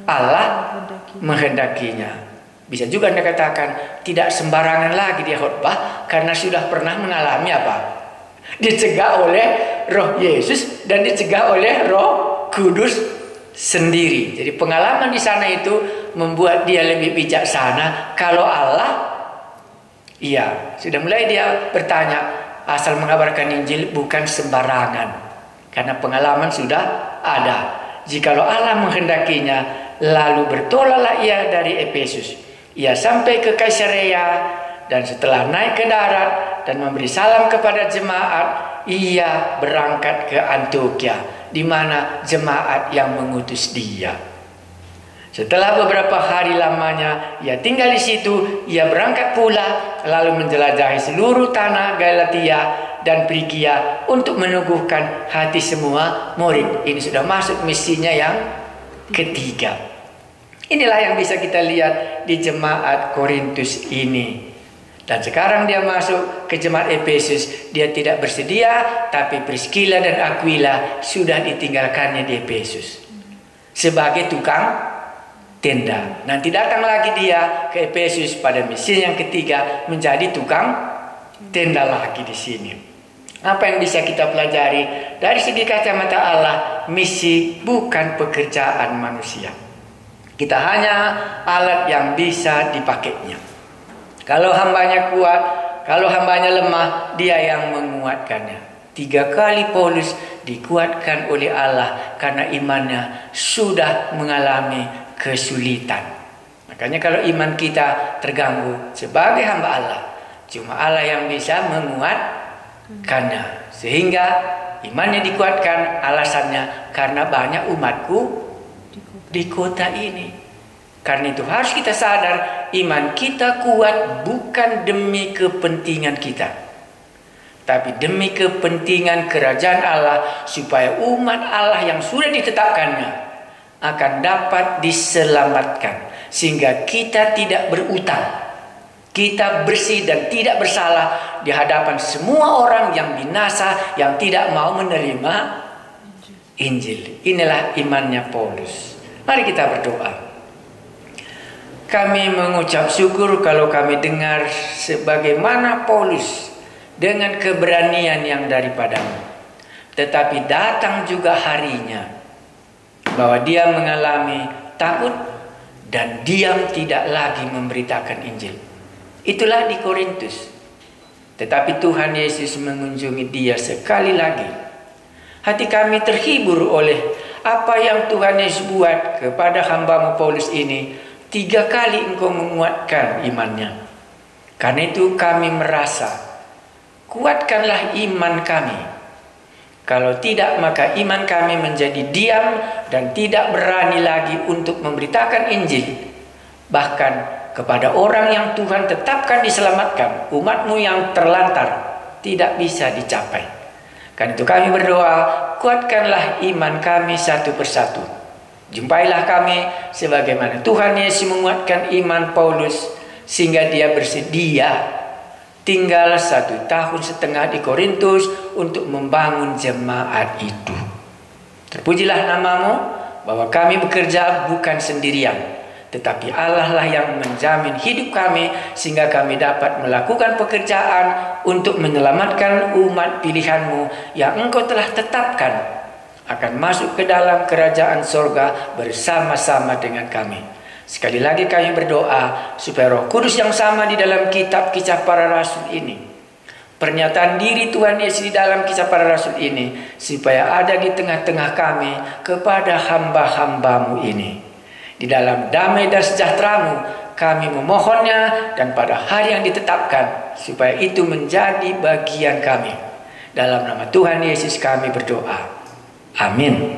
Allah menghendakinya. Bisa juga Anda katakan tidak sembarangan lagi dia khotbah karena sudah pernah mengalami apa? Dicegah oleh Roh Yesus dan dicegah oleh Roh Kudus sendiri. Jadi pengalaman di sana itu membuat dia lebih bijaksana. Kalau Allah, iya, sudah mulai dia bertanya, asal mengabarkan Injil bukan sembarangan, karena pengalaman sudah ada. Jikalau Allah menghendakinya, lalu bertolaklah ia dari Efesus. Ia sampai ke Kaisarea, dan setelah naik ke darat dan memberi salam kepada jemaat, ia berangkat ke Antioquia, di mana jemaat yang mengutus dia. Setelah beberapa hari lamanya ia tinggal di situ, ia berangkat pula lalu menjelajahi seluruh tanah Galatia dan Frigia untuk meneguhkan hati semua murid. Ini sudah masuk misinya yang ketiga. Inilah yang bisa kita lihat di jemaat Korintus ini. Dan sekarang dia masuk ke jemaat Efesus. Dia tidak bersedia, tapi Priscilla dan Aquila sudah ditinggalkannya di Efesus sebagai tukang tenda. Nanti datang lagi dia ke Efesus pada misi yang ketiga menjadi tukang tenda lagi di sini. Apa yang bisa kita pelajari dari segi kacamata Allah? Misi bukan pekerjaan manusia. Kita hanya alat yang bisa dipakainya. Kalau hambanya kuat, kalau hambanya lemah, dia yang menguatkannya. 3 kali Paulus dikuatkan oleh Allah karena imannya sudah mengalami kesulitan. Makanya kalau iman kita terganggu sebagai hamba Allah, cuma Allah yang bisa menguatkannya. Sehingga imannya dikuatkan, alasannya karena banyak umatku di kota ini. Karena itu harus kita sadar, iman kita kuat bukan demi kepentingan kita, tapi demi kepentingan kerajaan Allah, supaya umat Allah yang sudah ditetapkannya akan dapat diselamatkan, sehingga kita tidak berutang, kita bersih dan tidak bersalah di hadapan semua orang yang binasa, yang tidak mau menerima Injil. Inilah imannya Paulus. Mari kita berdoa. Kami mengucap syukur kalau kami dengar sebagaimana Paulus dengan keberanian yang daripadamu. Tetapi datang juga harinya bahwa dia mengalami takut dan diam, tidak lagi memberitakan Injil. Itulah di Korintus. Tetapi Tuhan Yesus mengunjungi dia sekali lagi. Hati kami terhibur oleh apa yang Tuhan Yesus buat kepada hamba-Mu Paulus ini. 3 kali Engkau menguatkan imannya. Karena itu kami merasa, kuatkanlah iman kami. Kalau tidak, maka iman kami menjadi diam dan tidak berani lagi untuk memberitakan Injil. Bahkan kepada orang yang Tuhan tetapkan diselamatkan, umat-Mu yang terlantar tidak bisa dicapai. Karena itu kami berdoa, kuatkanlah iman kami satu persatu. Jumpailah kami sebagaimana Tuhan Yesus menguatkan iman Paulus sehingga dia bersedia tinggal 1,5 tahun di Korintus untuk membangun jemaat itu. Terpujilah nama-Mu bahwa kami bekerja bukan sendirian, tetapi Allah lah yang menjamin hidup kami sehingga kami dapat melakukan pekerjaan untuk menyelamatkan umat pilihan-Mu yang Engkau telah tetapkan akan masuk ke dalam kerajaan sorga bersama-sama dengan kami. Sekali lagi kami berdoa supaya Roh Kudus yang sama di dalam kitab Kisah Para Rasul ini, pernyataan diri Tuhan Yesus di dalam Kisah Para Rasul ini, supaya ada di tengah-tengah kami kepada hamba-hamba-Mu ini. Di dalam damai dan sejahtera-Mu kami memohonnya, dan pada hari yang ditetapkan supaya itu menjadi bagian kami. Dalam nama Tuhan Yesus kami berdoa. Amin.